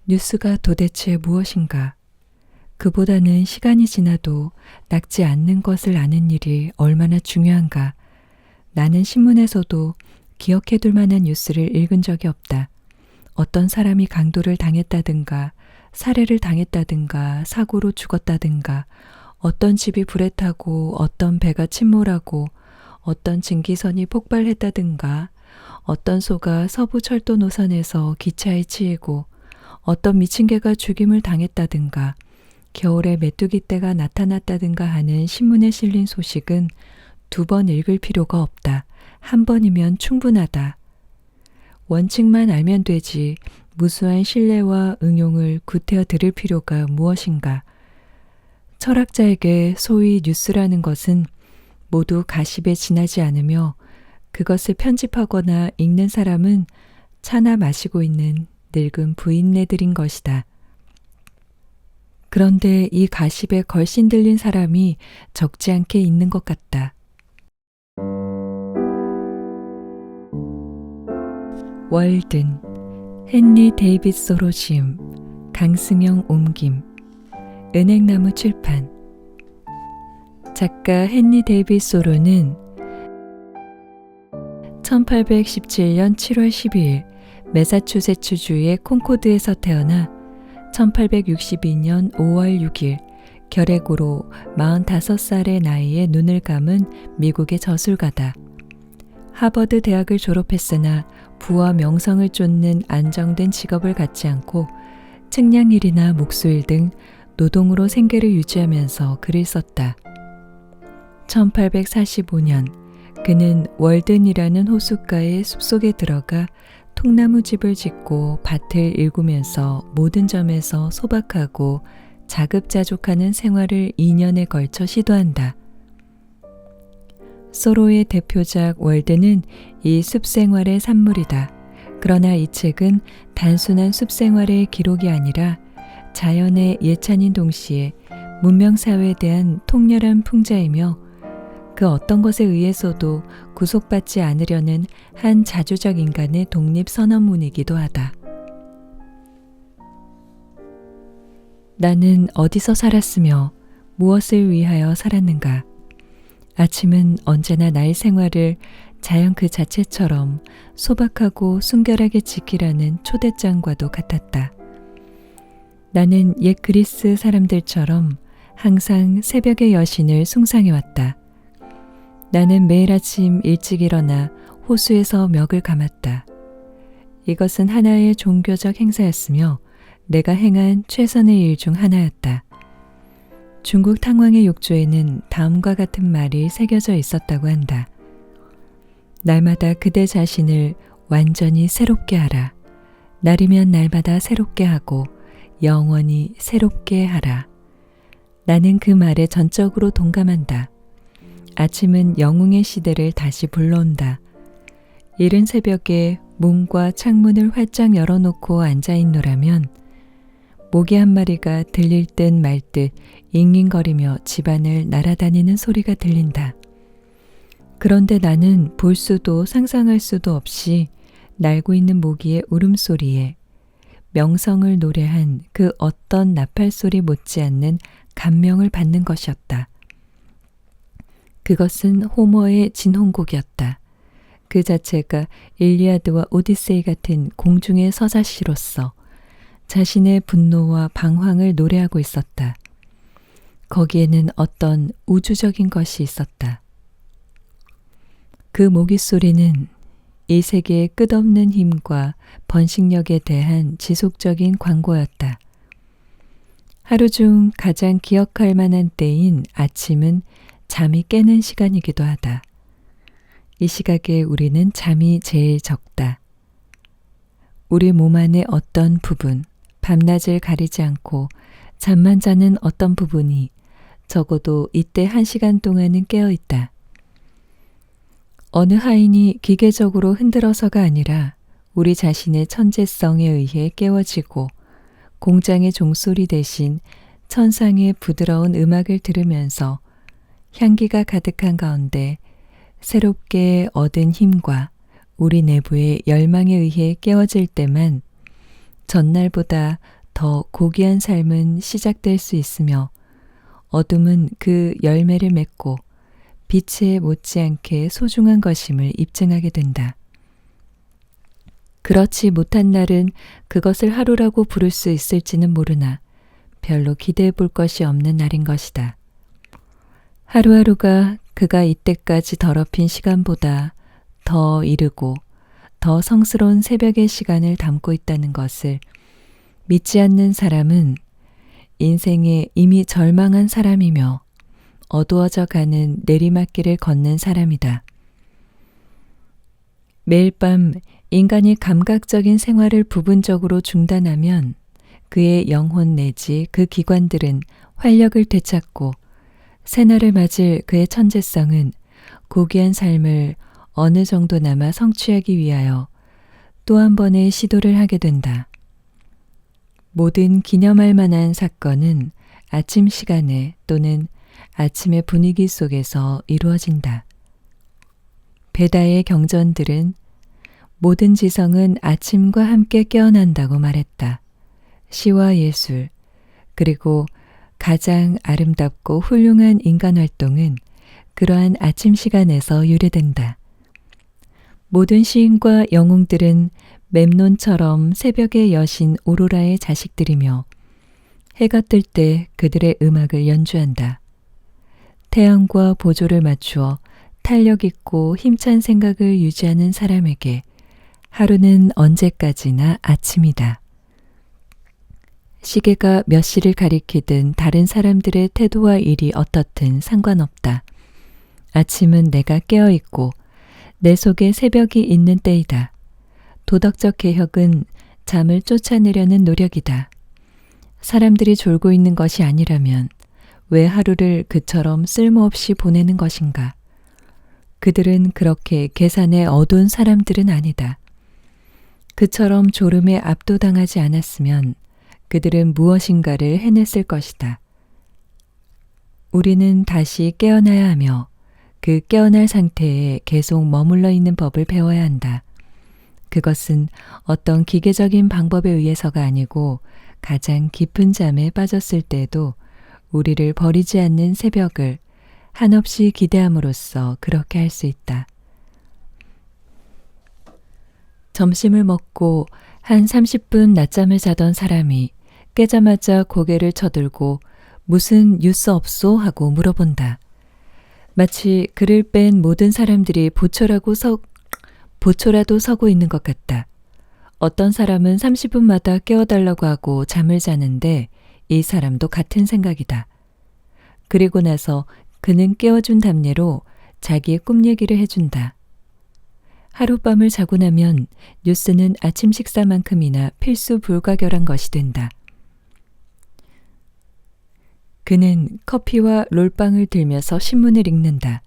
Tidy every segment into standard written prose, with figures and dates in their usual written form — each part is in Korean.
뉴스가 도대체 무엇인가? 그보다는 시간이 지나도 낡지 않는 것을 아는 일이 얼마나 중요한가? 나는 신문에서도 기억해둘 만한 뉴스를 읽은 적이 없다. 어떤 사람이 강도를 당했다든가, 살해를 당했다든가, 사고로 죽었다든가, 어떤 집이 불에 타고 어떤 배가 침몰하고 어떤 증기선이 폭발했다든가, 어떤 소가 서부 철도 노선에서 기차에 치이고 어떤 미친 개가 죽임을 당했다든가, 겨울에 메뚜기 떼가 나타났다든가 하는 신문에 실린 소식은 2번 읽을 필요가 없다. 한 번이면 충분하다. 원칙만 알면 되지 무수한 신뢰와 응용을 구태여 들을 필요가 무엇인가. 철학자에게 소위 뉴스라는 것은 모두 가십에 지나지 않으며 그것을 편집하거나 읽는 사람은 차나 마시고 있는 늙은 부인네들인 것이다. 그런데 이 가십에 걸씬 들린 사람이 적지 않게 있는 것 같다. 월든, 헨리 데이빗 소로 지음, 강승영 옮김, 은행나무 출판. 작가 헨리 데이빗 소로는 1817년 7월 12일 매사추세츠주의 콘코드에서 태어나 1862년 5월 6일 결핵으로 45살의 나이에 눈을 감은 미국의 저술가다. 하버드 대학을 졸업했으나 부와 명성을 쫓는 안정된 직업을 갖지 않고 측량일이나 목수일 등 노동으로 생계를 유지하면서 글을 썼다. 1845년 그는 월든이라는 호숫가의 숲속에 들어가 통나무집을 짓고 밭을 일구면서 모든 점에서 소박하고 자급자족하는 생활을 2년에 걸쳐 시도한다. 소로의 대표작 월든은 이 숲생활의 산물이다. 그러나 이 책은 단순한 숲생활의 기록이 아니라 자연의 예찬인 동시에 문명사회에 대한 통렬한 풍자이며 그 어떤 것에 의해서도 구속받지 않으려는 한 자주적 인간의 독립선언문이기도 하다. 나는 어디서 살았으며 무엇을 위하여 살았는가? 아침은 언제나 나의 생활을 자연 그 자체처럼 소박하고 순결하게 지키라는 초대장과도 같았다. 나는 옛 그리스 사람들처럼 항상 새벽의 여신을 숭상해왔다. 나는 매일 아침 일찍 일어나 호수에서 멱을 감았다. 이것은 하나의 종교적 행사였으며 내가 행한 최선의 일 중 하나였다. 중국 탕왕의 욕조에는 다음과 같은 말이 새겨져 있었다고 한다. 날마다 그대 자신을 완전히 새롭게 하라. 날이면 날마다 새롭게 하고 영원히 새롭게 하라. 나는 그 말에 전적으로 동감한다. 아침은 영웅의 시대를 다시 불러온다. 이른 새벽에 문과 창문을 활짝 열어놓고 앉아있노라면 모기 한 마리가 들릴 듯 말 듯 잉잉거리며 집안을 날아다니는 소리가 들린다. 그런데 나는 볼 수도 상상할 수도 없이 날고 있는 모기의 울음소리에 명성을 노래한 그 어떤 나팔소리 못지않는 감명을 받는 것이었다. 그것은 호머의 진홍곡이었다. 그 자체가 일리아드와 오디세이 같은 공중의 서사시로서 자신의 분노와 방황을 노래하고 있었다. 거기에는 어떤 우주적인 것이 있었다. 그 모기 소리는 이 세계의 끝없는 힘과 번식력에 대한 지속적인 광고였다. 하루 중 가장 기억할 만한 때인 아침은 잠이 깨는 시간이기도 하다. 이 시각에 우리는 잠이 제일 적다. 우리 몸 안의 어떤 부분, 밤낮을 가리지 않고 잠만 자는 어떤 부분이 적어도 이때 1시간 동안은 깨어 있다. 어느 하인이 기계적으로 흔들어서가 아니라 우리 자신의 천재성에 의해 깨워지고 공장의 종소리 대신 천상의 부드러운 음악을 들으면서 향기가 가득한 가운데 새롭게 얻은 힘과 우리 내부의 열망에 의해 깨워질 때만 전날보다 더 고귀한 삶은 시작될 수 있으며 어둠은 그 열매를 맺고 빛에 못지않게 소중한 것임을 입증하게 된다. 그렇지 못한 날은 그것을 하루라고 부를 수 있을지는 모르나 별로 기대해 볼 것이 없는 날인 것이다. 하루하루가 그가 이때까지 더럽힌 시간보다 더 이르고 더 성스러운 새벽의 시간을 담고 있다는 것을 믿지 않는 사람은 인생에 이미 절망한 사람이며 어두워져 가는 내리막길을 걷는 사람이다. 매일 밤 인간이 감각적인 생활을 부분적으로 중단하면 그의 영혼 내지 그 기관들은 활력을 되찾고 새날을 맞을 그의 천재성은 고귀한 삶을 어느 정도나마 성취하기 위하여 또 한 번의 시도를 하게 된다. 모든 기념할 만한 사건은 아침 시간에 또는 아침의 분위기 속에서 이루어진다. 베다의 경전들은 모든 지성은 아침과 함께 깨어난다고 말했다. 시와 예술, 그리고 가장 아름답고 훌륭한 인간 활동은 그러한 아침 시간에서 유래된다. 모든 시인과 영웅들은 멤논처럼 새벽의 여신 오로라의 자식들이며 해가 뜰 때 그들의 음악을 연주한다. 태양과 보조를 맞추어 탄력 있고 힘찬 생각을 유지하는 사람에게 하루는 언제까지나 아침이다. 시계가 몇 시를 가리키든 다른 사람들의 태도와 일이 어떻든 상관없다. 아침은 내가 깨어있고 내 속에 새벽이 있는 때이다. 도덕적 개혁은 잠을 쫓아내려는 노력이다. 사람들이 졸고 있는 것이 아니라면 왜 하루를 그처럼 쓸모없이 보내는 것인가? 그들은 그렇게 계산에 어두운 사람들은 아니다. 그처럼 졸음에 압도당하지 않았으면 그들은 무엇인가를 해냈을 것이다. 우리는 다시 깨어나야 하며 그 깨어날 상태에 계속 머물러 있는 법을 배워야 한다. 그것은 어떤 기계적인 방법에 의해서가 아니고 가장 깊은 잠에 빠졌을 때에도 우리를 버리지 않는 새벽을 한없이 기대함으로써 그렇게 할 수 있다. 점심을 먹고 한 30분 낮잠을 자던 사람이 깨자마자 고개를 쳐들고 무슨 뉴스 없소? 하고 물어본다. 마치 그를 뺀 모든 사람들이 보초라도 서고 있는 것 같다. 어떤 사람은 30분마다 깨워달라고 하고 잠을 자는데 이 사람도 같은 생각이다. 그리고 나서 그는 깨워준 답례로 자기의 꿈 얘기를 해준다. 하룻밤을 자고 나면 뉴스는 아침 식사만큼이나 필수 불가결한 것이 된다. 그는 커피와 롤빵을 들면서 신문을 읽는다.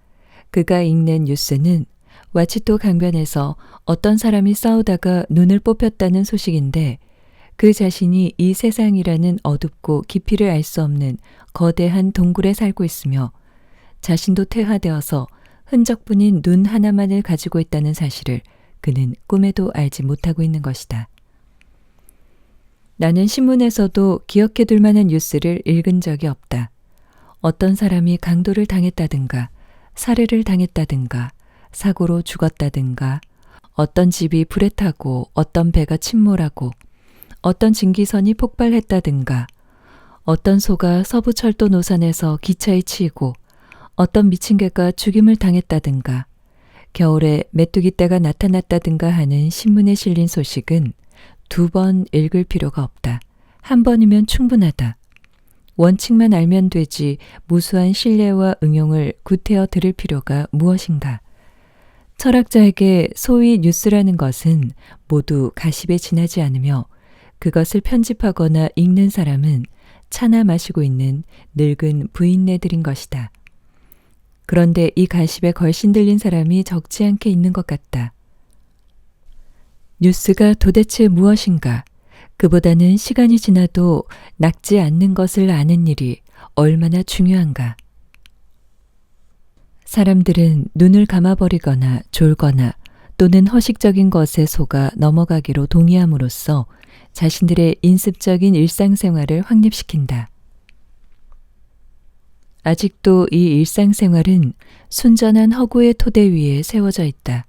그가 읽는 뉴스는 와치토 강변에서 어떤 사람이 싸우다가 눈을 뽑혔다는 소식인데 그 자신이 이 세상이라는 어둡고 깊이를 알 수 없는 거대한 동굴에 살고 있으며 자신도 퇴화되어서 흔적뿐인 눈 하나만을 가지고 있다는 사실을 그는 꿈에도 알지 못하고 있는 것이다. 나는 신문에서도 기억해둘 만한 뉴스를 읽은 적이 없다. 어떤 사람이 강도를 당했다든가 살해를 당했다든가 사고로 죽었다든가 어떤 집이 불에 타고 어떤 배가 침몰하고 어떤 증기선이 폭발했다든가 어떤 소가 서부철도 노선에서 기차에 치이고 어떤 미친 개가 죽임을 당했다든가 겨울에 메뚜기 떼가 나타났다든가 하는 신문에 실린 소식은 2번 읽을 필요가 없다. 한 번이면 충분하다. 원칙만 알면 되지 무수한 신뢰와 응용을 구태여 들을 필요가 무엇인가. 철학자에게 소위 뉴스라는 것은 모두 가십에 지나지 않으며 그것을 편집하거나 읽는 사람은 차나 마시고 있는 늙은 부인네들인 것이다. 그런데 이 가십에 걸신 들린 사람이 적지 않게 있는 것 같다. 뉴스가 도대체 무엇인가? 그보다는 시간이 지나도 낡지 않는 것을 아는 일이 얼마나 중요한가? 사람들은 눈을 감아버리거나 졸거나 또는 허식적인 것에 속아 넘어가기로 동의함으로써 자신들의 인습적인 일상생활을 확립시킨다. 아직도 이 일상생활은 순전한 허구의 토대 위에 세워져 있다.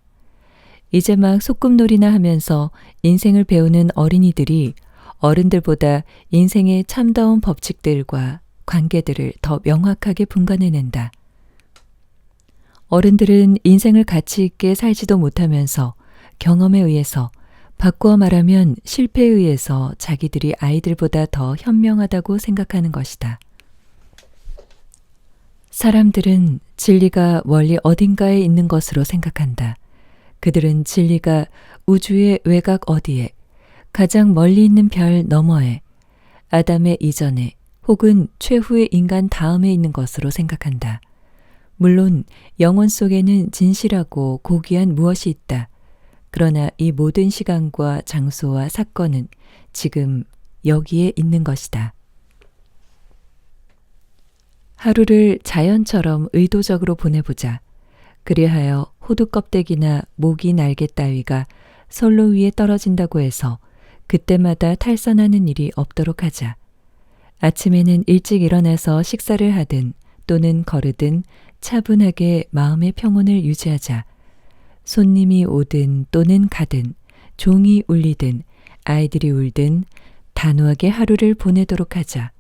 이제 막 소꿉놀이나 하면서 인생을 배우는 어린이들이 어른들보다 인생의 참다운 법칙들과 관계들을 더 명확하게 분간해낸다. 어른들은 인생을 가치 있게 살지도 못하면서 경험에 의해서, 바꾸어 말하면 실패에 의해서 자기들이 아이들보다 더 현명하다고 생각하는 것이다. 사람들은 진리가 멀리 어딘가에 있는 것으로 생각한다. 그들은 진리가 우주의 외곽 어디에, 가장 멀리 있는 별 너머에, 아담의 이전에 혹은 최후의 인간 다음에 있는 것으로 생각한다. 물론 영혼 속에는 진실하고 고귀한 무엇이 있다. 그러나 이 모든 시간과 장소와 사건은 지금 여기에 있는 것이다. 하루를 자연처럼 의도적으로 보내보자. 그리하여 호두 껍데기나 모기 날개 따위가 선로 위에 떨어진다고 해서 그때마다 탈선하는 일이 없도록 하자. 아침에는 일찍 일어나서 식사를 하든 또는 거르든 차분하게 마음의 평온을 유지하자. 손님이 오든 또는 가든, 종이 울리든 아이들이 울든 단호하게 하루를 보내도록 하자.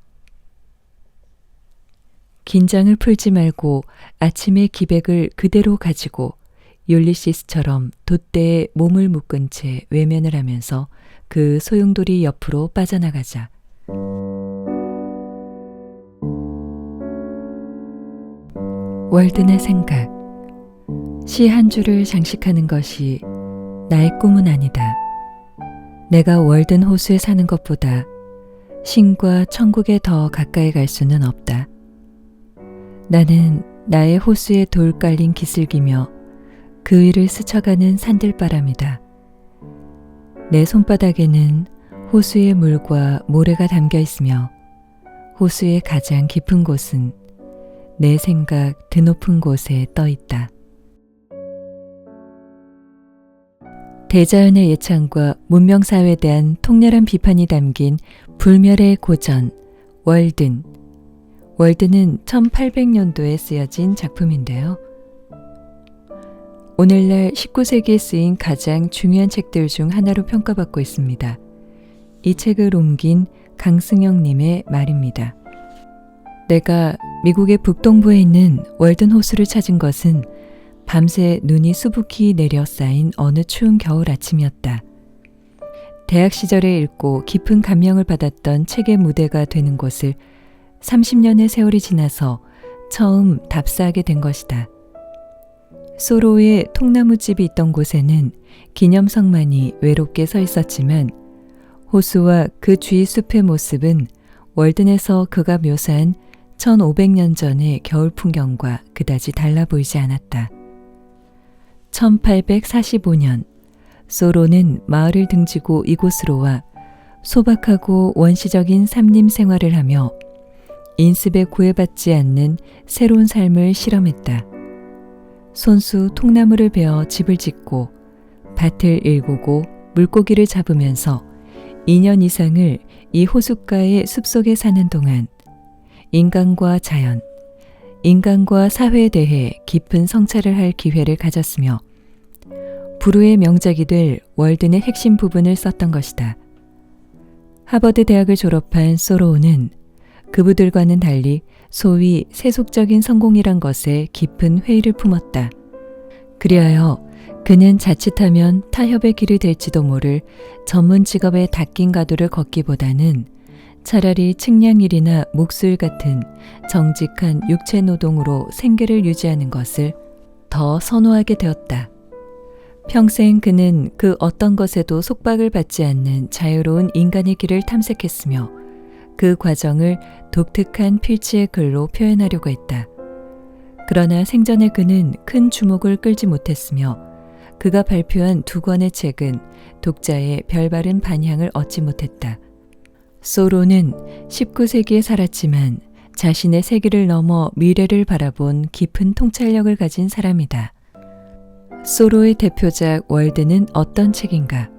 긴장을 풀지 말고 아침의 기백을 그대로 가지고 율리시스처럼 돛대에 몸을 묶은 채 외면을 하면서 그 소용돌이 옆으로 빠져나가자. 월든의 생각. 시 한 줄을 장식하는 것이 나의 꿈은 아니다. 내가 월든 호수에 사는 것보다 신과 천국에 더 가까이 갈 수는 없다. 나는 나의 호수에 돌 깔린 기슭이며 그 위를 스쳐가는 산들바람이다. 내 손바닥에는 호수의 물과 모래가 담겨 있으며 호수의 가장 깊은 곳은 내 생각 드높은 곳에 떠 있다. 대자연의 예찬과 문명사회에 대한 통렬한 비판이 담긴 불멸의 고전, 월든. 월든은 1800년도에 쓰여진 작품인데요. 오늘날 19세기에 쓰인 가장 중요한 책들 중 하나로 평가받고 있습니다. 이 책을 옮긴 강승영님의 말입니다. 내가 미국의 북동부에 있는 월든 호수를 찾은 것은 밤새 눈이 수북히 내려 쌓인 어느 추운 겨울 아침이었다. 대학 시절에 읽고 깊은 감명을 받았던 책의 무대가 되는 곳을 30년의 세월이 지나서 처음 답사하게 된 것이다. 소로의 통나무집이 있던 곳에는 기념석만이 외롭게 서 있었지만 호수와 그 주위 숲의 모습은 월든에서 그가 묘사한 1500년 전의 겨울 풍경과 그다지 달라 보이지 않았다. 1845년 소로는 마을을 등지고 이곳으로 와 소박하고 원시적인 삼림 생활을 하며 인습에 구애받지 않는 새로운 삶을 실험했다. 손수 통나무를 베어 집을 짓고 밭을 일구고 물고기를 잡으면서 2년 이상을 이 호숫가의 숲속에 사는 동안 인간과 자연, 인간과 사회에 대해 깊은 성찰을 할 기회를 가졌으며 불후의 명작이 될 월든의 핵심 부분을 썼던 것이다. 하버드 대학을 졸업한 소로우는 그부들과는 달리 소위 세속적인 성공이란 것에 깊은 회의를 품었다. 그리하여 그는 자칫하면 타협의 길이 될지도 모를 전문 직업에 닦인 가도를 걷기보다는 차라리 측량일이나 목수일 같은 정직한 육체 노동으로 생계를 유지하는 것을 더 선호하게 되었다. 평생 그는 그 어떤 것에도 속박을 받지 않는 자유로운 인간의 길을 탐색했으며 그 과정을 독특한 필치의 글로 표현하려고 했다. 그러나 생전에 그는 큰 주목을 끌지 못했으며 그가 발표한 2권의 책은 독자의 별바른 반향을 얻지 못했다. 소로는 19세기에 살았지만 자신의 세기를 넘어 미래를 바라본 깊은 통찰력을 가진 사람이다. 소로의 대표작 월드는 어떤 책인가?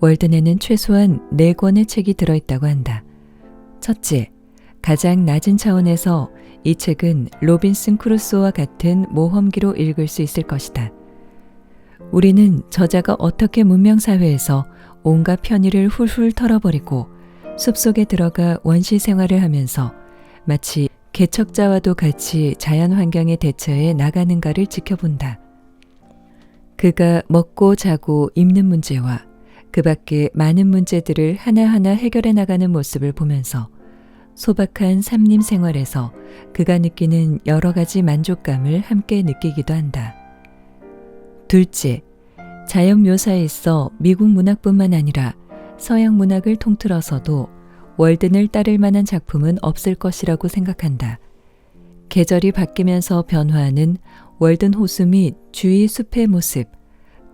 월든에는 최소한 4권의 책이 들어있다고 한다. 첫째, 가장 낮은 차원에서 이 책은 로빈슨 크루소와 같은 모험기로 읽을 수 있을 것이다. 우리는 저자가 어떻게 문명사회에서 온갖 편의를 훌훌 털어버리고 숲속에 들어가 원시 생활을 하면서 마치 개척자와도 같이 자연환경에 대처해 나가는가를 지켜본다. 그가 먹고 자고 입는 문제와 그 밖에 많은 문제들을 하나하나 해결해 나가는 모습을 보면서 소박한 삼림 생활에서 그가 느끼는 여러 가지 만족감을 함께 느끼기도 한다. 둘째, 자연 묘사에 있어 미국 문학뿐만 아니라 서양 문학을 통틀어서도 월든을 따를 만한 작품은 없을 것이라고 생각한다. 계절이 바뀌면서 변화하는 월든 호수 및 주위 숲의 모습,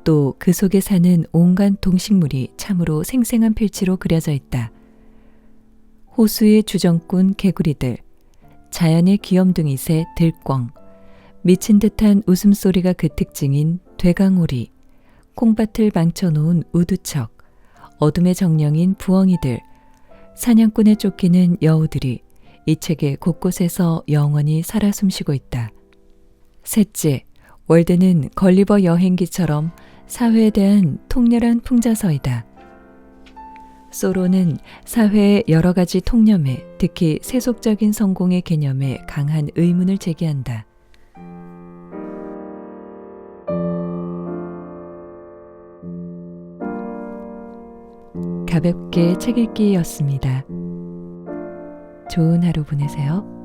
또 그 속에 사는 온갖 동식물이 참으로 생생한 필치로 그려져 있다. 호수의 주정꾼 개구리들, 자연의 귀염둥이새 들꿩, 미친 듯한 웃음소리가 그 특징인 되강오리, 콩밭을 망쳐놓은 우두척, 어둠의 정령인 부엉이들, 사냥꾼에 쫓기는 여우들이 이 책의 곳곳에서 영원히 살아 숨쉬고 있다. 셋째, 월든은 걸리버 여행기처럼 사회에 대한 통렬한 풍자서이다. 소로는 사회의 여러 가지 통념에, 특히 세속적인 성공의 개념에 강한 의문을 제기한다. 가볍게 책 읽기였습니다. 좋은 하루 보내세요.